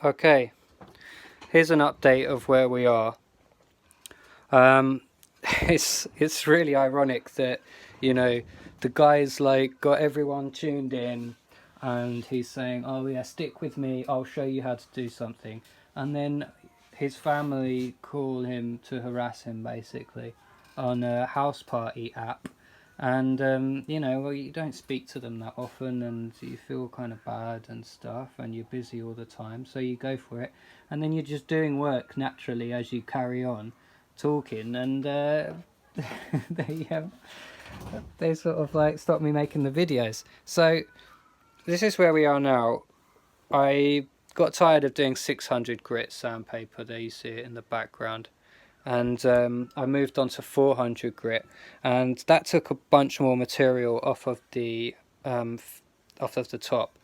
Okay, here's an update of where we are. It's really ironic that, you know, the guy's like got everyone tuned in, and he's saying, "Oh yeah, stick with me. I'll show you how to do something," and then his family call him to harass him basically on a house party app. And well, you don't speak to them that often, and you feel kind of bad and stuff, and you're busy all the time, so you go for it, and then you're just doing work naturally as you carry on talking, and they they sort of like stopped me making the videos. So this is where we are now. I got tired of doing 600 grit sandpaper. There you see it in the background. And I moved on to 400 grit, and that took a bunch more material off of the top.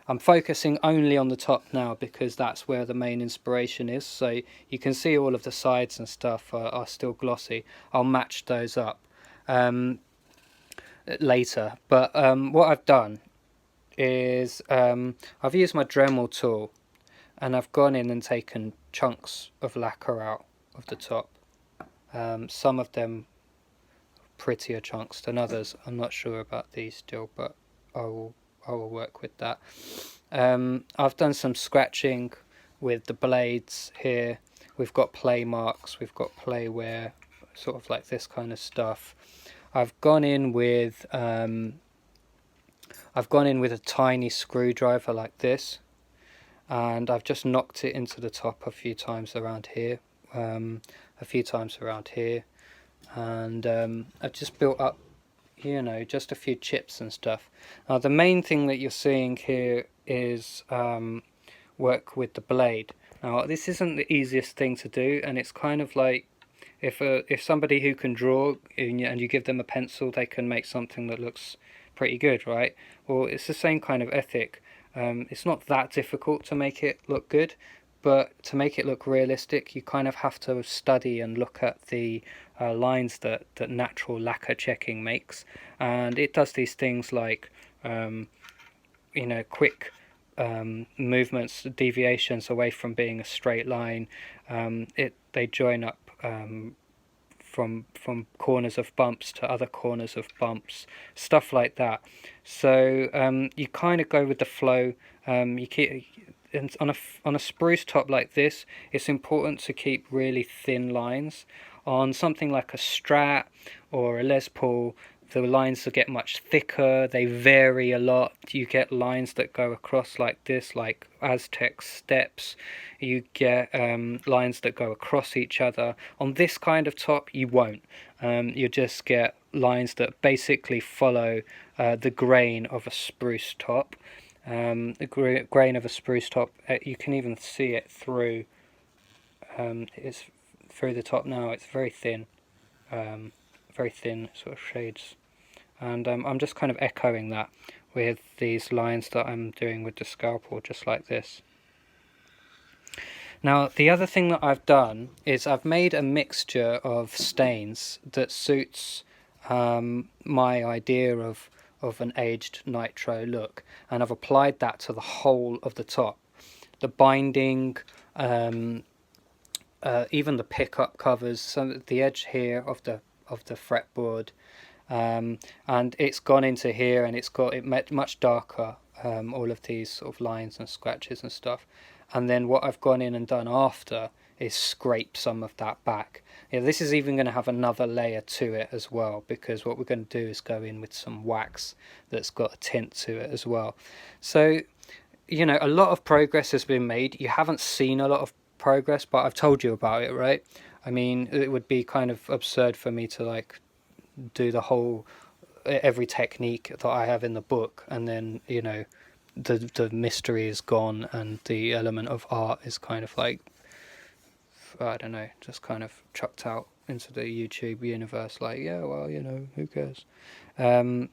I'm focusing only on the top now because that's where the main inspiration is. So you can see all of the sides and stuff are still glossy. I'll match those up later. But what I've done is I've used my Dremel tool, and I've gone in and taken chunks of lacquer out of the top. Some of them prettier chunks than others. I'm not sure about these still, but I will work with that. I've done some scratching with the blades here. We've got play marks, we've got play wear, sort of like this kind of stuff. I've gone in with a tiny screwdriver like this, and I've just knocked it into the top a few times around here, and I've just built up, just a few chips and stuff. Now the main thing that you're seeing here is work with the blade. Now this isn't the easiest thing to do, and it's kind of like if somebody who can draw and you give them a pencil, they can make something that looks pretty good, right? Well, it's the same kind of ethic. It's not that difficult to make it look good, but to make it look realistic, you kind of have to study and look at the lines that natural lacquer checking makes, and it does these things like quick movements, deviations away from being a straight line. They join up from corners of bumps to other corners of bumps, stuff like that. So you kind of go with the flow. You keep. And on a spruce top like this, it's important to keep really thin lines. On something like a Strat or a Les Paul, the lines will get much thicker, they vary a lot. You get lines that go across like this, like Aztec steps. You get lines that go across each other. On this kind of top, you won't. You just get lines that basically follow the grain of a spruce top. The grain of a spruce top, you can even see it through. It's through the top now. It's very thin sort of shades, and I'm just kind of echoing that with these lines that I'm doing with the scalpel, just like this. Now the other thing that I've done is I've made a mixture of stains that suits my idea of an aged nitro look, and I've applied that to the whole of the top, the binding, even the pickup covers, so the edge here of the fretboard, and it's gone into here, and it's got it much darker, all of these sort of lines and scratches and stuff. And then what I've gone in and done after is scrape some of that back. This is even going to have another layer to it as well, because what we're going to do is go in with some wax that's got a tint to it as well. So a lot of progress has been made. You haven't seen a lot of progress, but I've told you about it, right? I mean, it would be kind of absurd for me to like do the whole every technique that I have in the book, and then the mystery is gone, and the element of art is kind of like, I don't know, just kind of chucked out into the YouTube universe, like, yeah, well, who cares? So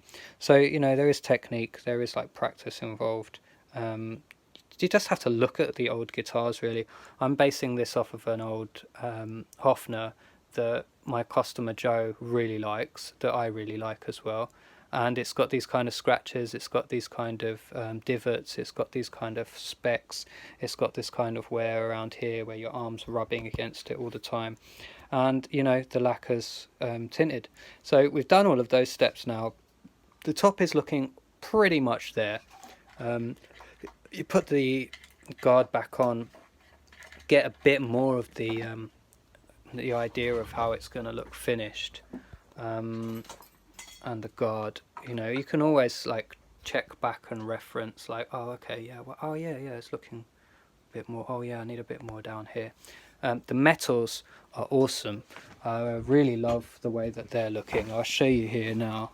there is technique, there is like practice involved. You just have to look at the old guitars, really. I'm basing this off of an old Hofner that my customer Joe really likes, that I really like as well. and it's got these kind of scratches, it's got these kind of divots, it's got these kind of specks, it's got this kind of wear around here where your arm's rubbing against it all the time, and you know the lacquer's tinted. So we've done all of those steps now. The top is looking pretty much there. You put the guard back on, get a bit more of the idea of how it's going to look finished, and the guard, you know, you can always like check back and reference, like, oh okay, yeah, well, oh yeah, it's looking a bit more, oh yeah, I need a bit more down here. The metals are awesome. I really love the way that they're looking. I'll show you here now.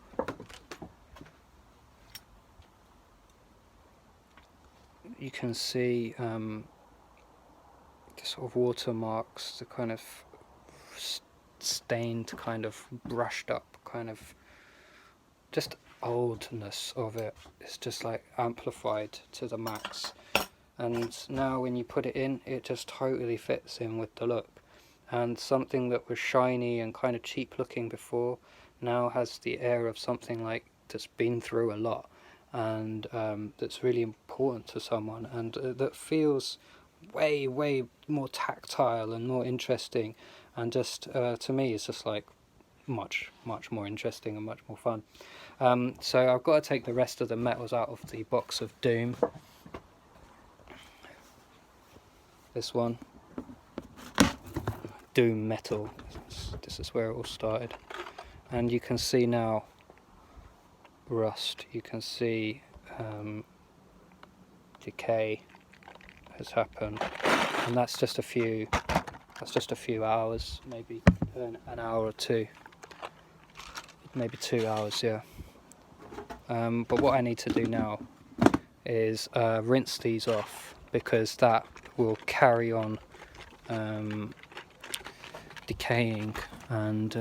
You can see the sort of watermarks, the kind of stained, kind of brushed up, kind of just oldness of it. It's just like amplified to the max. And now when you put it in, it just totally fits in with the look. And something that was shiny and kind of cheap looking before now has the air of something like that's been through a lot, and that's really important to someone, and that feels way more tactile and more interesting, and just to me it's just like much more interesting and much more fun. So I've got to take the rest of the metals out of the box of Doom. This one, Doom metal, this is where it all started, and you can see now rust, you can see decay has happened, and that's just a few hours, maybe an hour or two, maybe 2 hours, yeah. But what I need to do now is rinse these off, because that will carry on decaying, and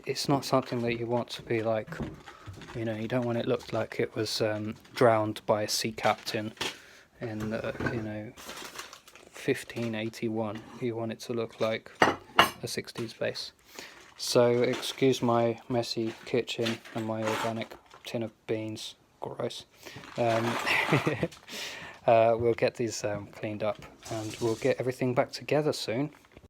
it's not something that you want to be like, you know, you don't want it looked like it was drowned by a sea captain in you know, 1581. You want it to look like a 60s base. So excuse my messy kitchen and my organic tin of beans. Gross. We'll get these cleaned up, and we'll get everything back together soon.